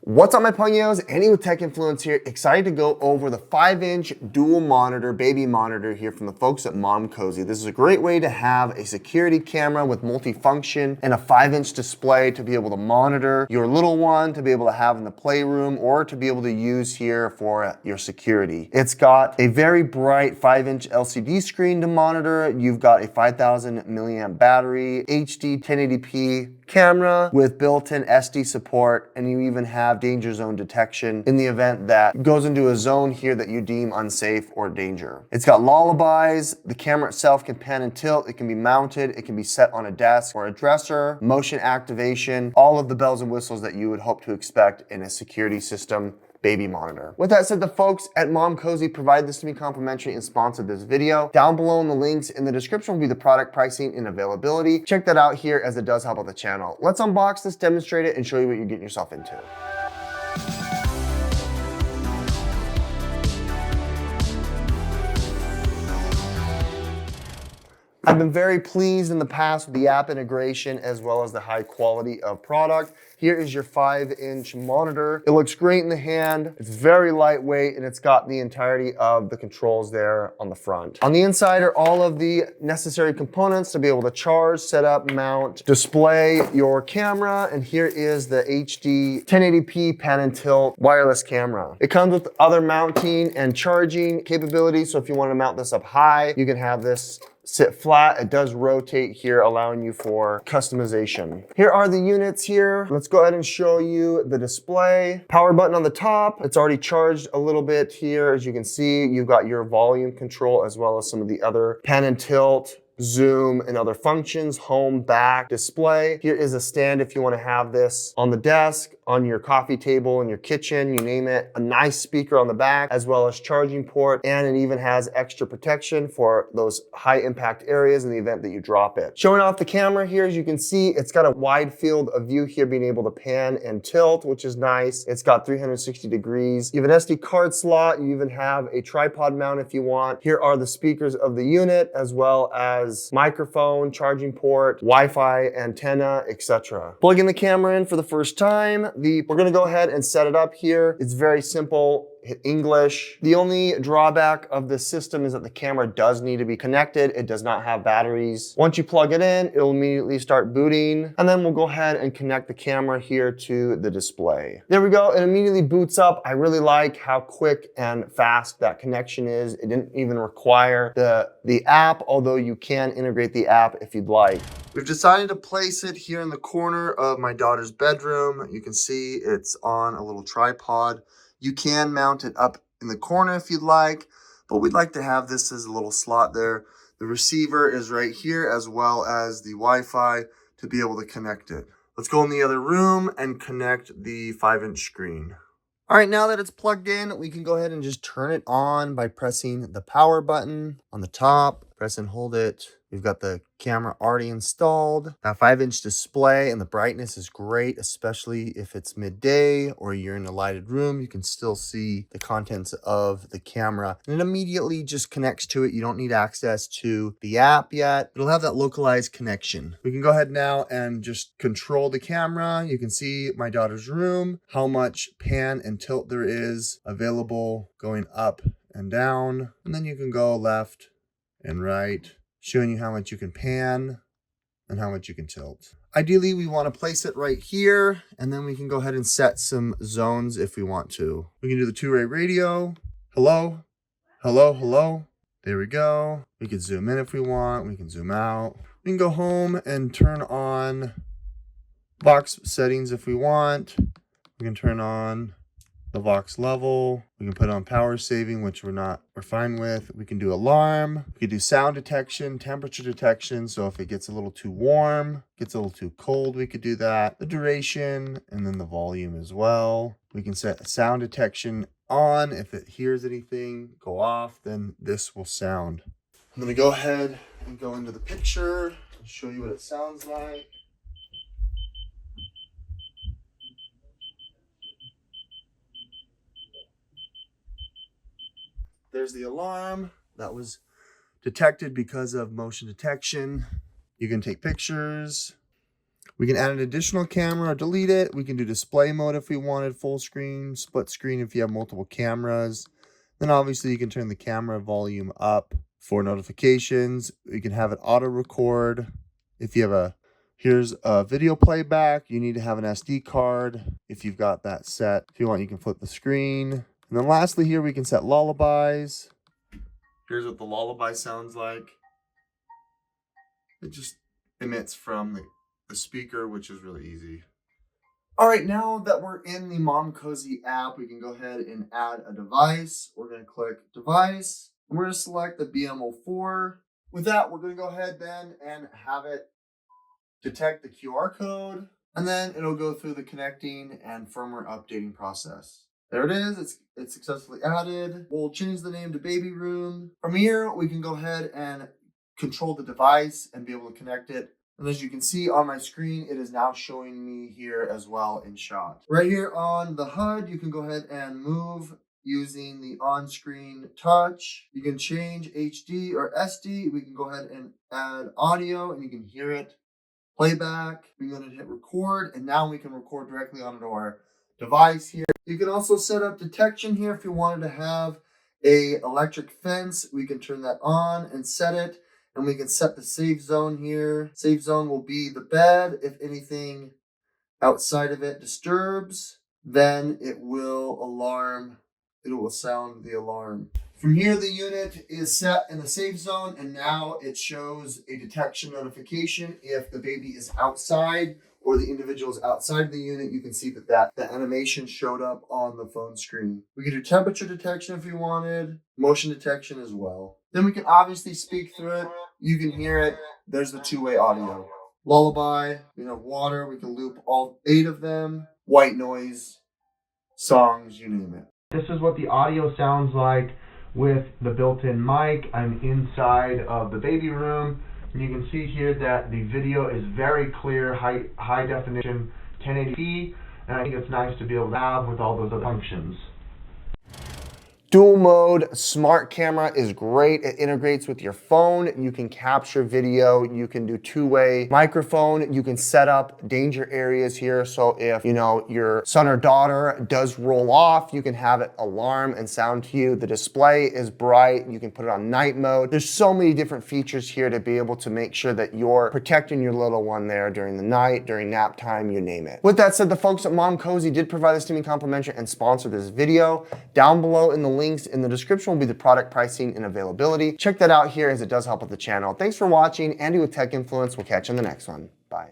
What's up, my pugnios? Andy with Tech Influence here. Excited to go over the 5-inch dual monitor, baby monitor here from the folks at Momcozy. This is a great way to have a security camera with multifunction and a 5-inch display to be able to monitor your little one, to be able to have in the playroom, or to be able to use here for your security. It's got a very bright 5-inch LCD screen to monitor. You've got a 5,000 milliamp battery, HD 1080p camera with built-in SD support, and you even have danger zone detection in the event that goes into a zone here that you deem unsafe or danger. It's got lullabies. The camera itself can pan and tilt. It can be mounted. It can be set on a desk or a dresser, motion activation, all of the bells and whistles that you would hope to expect in a security system baby monitor. With that said, the folks at Momcozy provided this to me complimentary and sponsored this video. Down below in the links in the description will be the product pricing and availability. Check that out here as it does help out the channel. Let's unbox this, demonstrate it, and show you what you're getting yourself into. I've been very pleased in the past with the app integration as well as the high quality of product. Here is your 5-inch monitor. It looks great in the hand. It's very lightweight, and it's got the entirety of the controls there on the front. On the inside are all of the necessary components to be able to charge, set up, mount, display your camera, and here is the HD 1080p pan and tilt wireless camera. It comes with other mounting and charging capabilities, so if you want to mount this up high, you can have this sit flat. It does rotate here, allowing you for customization. Here are the units here. Let's go ahead and show you the display. Power button on the top. It's already charged a little bit here. As you can see, you've got your volume control as well as some of the other pan and tilt, zoom, and other functions, home, back, display. Here is a stand if you want to have this on the desk, on your coffee table, in your kitchen, you name it. A nice speaker on the back, as well as charging port, and it even has extra protection for those high impact areas in the event that you drop it. Showing off the camera here, as you can see, it's got a wide field of view here, being able to pan and tilt, which is nice. It's got 360 degrees. You have an SD card slot. You even have a tripod mount if you want. Here are the speakers of the unit, as well as microphone, charging port, Wi-Fi antenna, etc. Plugging the camera in for the first time. We're gonna go ahead and set it up here. It's very simple. Hit English. The only drawback of this system is that the camera does need to be connected. It does not have batteries. Once you plug it in, it'll immediately start booting, and then we'll go ahead and connect the camera here to the display. There we go. It immediately boots up. I really like how quick and fast that connection is. It didn't even require the app, although you can integrate the app if you'd like. We've decided to place it here in the corner of my daughter's bedroom. You can see it's on a little tripod. You can mount it up in the corner if you'd like, but we'd like to have this as a little slot there. The receiver is right here, as well as the Wi-Fi to be able to connect it. Let's go in the other room and connect the 5-inch screen. All right, now that it's plugged in, we can go ahead and just turn it on by pressing the power button on the top. Press and hold it. We've got the camera already installed. That 5-inch display, and the brightness is great, especially if it's midday or you're in a lighted room. You can still see the contents of the camera, and it immediately just connects to it. You don't need access to the app yet. It'll have that localized connection. We can go ahead now and just control the camera. You can see my daughter's room, how much pan and tilt there is available going up and down, and then you can go left and right, showing you how much you can pan and how much you can tilt. Ideally, we want to place it right here, and then we can go ahead and set some zones if we want to. We can do the 2-way radio. Hello, hello, hello. There we go. We can zoom in if we want. We can zoom out. We can go home and turn on Vox settings if we want. We can turn on the Vox level. We can put on power saving, which we're fine with. We can do alarm. We can do sound detection, temperature detection. So if it gets a little too warm, gets a little too cold, we could do that. The duration, and then the volume as well. We can set sound detection on. If it hears anything go off, then this will sound. I'm gonna go ahead and go into the picture and show you what it sounds like. There's the alarm. That was detected because of motion detection. You can take pictures. We can add an additional camera or delete it. We can do display mode if we wanted, full screen, split screen if you have multiple cameras. Then obviously you can turn the camera volume up for notifications. You can have it auto record. If you have here's a video playback, you need to have an SD card if you've got that set. If you want, you can flip the screen. And then lastly here, we can set lullabies. Here's what the lullaby sounds like. It just emits from the speaker, which is really easy. All right, now that we're in the Momcozy app, we can go ahead and add a device. We're going to click device, and we're going to select the BM04. With that, we're going to go ahead then and have it detect the QR code, and then it'll go through the connecting and firmware updating process. There it is. It's successfully added. We'll change the name to Baby Room. From here, we can go ahead and control the device and be able to connect it. And as you can see on my screen, it is now showing me here as well in shot. Right here on the HUD, you can go ahead and move using the on-screen touch. You can change HD or SD. We can go ahead and add audio and you can hear it. Playback. We're going to hit record, and now we can record directly onto our device here. You can also set up detection here if you wanted to have a electric fence. We can turn that on and set it. And we can set the safe zone here. Safe zone will be the bed. If anything outside of it disturbs, then it will alarm. It will sound the alarm. From here, the unit is set in the safe zone, and now it shows a detection notification if the baby is outside or the individual is outside the unit. You can see that the animation showed up on the phone screen. We can do temperature detection if you wanted, motion detection as well. Then we can obviously speak through it. You can hear it. There's the two-way audio. Lullaby, water. We can loop all 8 of them. White noise, songs, you name it. This is what the audio sounds like with the built-in mic. I'm inside of the baby room. And you can see here that the video is very clear, high definition, 1080p. And I think it's nice to be able to have with all those other functions. Dual mode smart camera is great. It integrates with your phone. You can capture video. You can do two-way microphone. You can set up danger areas here. So if your son or daughter does roll off, you can have it alarm and sound to you. The display is bright. You can put it on night mode. There's so many different features here to be able to make sure that you're protecting your little one there during the night, during nap time, you name it. With that said, the folks at Momcozy did provide this to me complimentary and sponsor this video. Down below in the links in the description will be the product pricing and availability. Check that out here as it does help with the channel. Thanks for watching. Andy with Tech Influence. We'll catch you in the next one. Bye.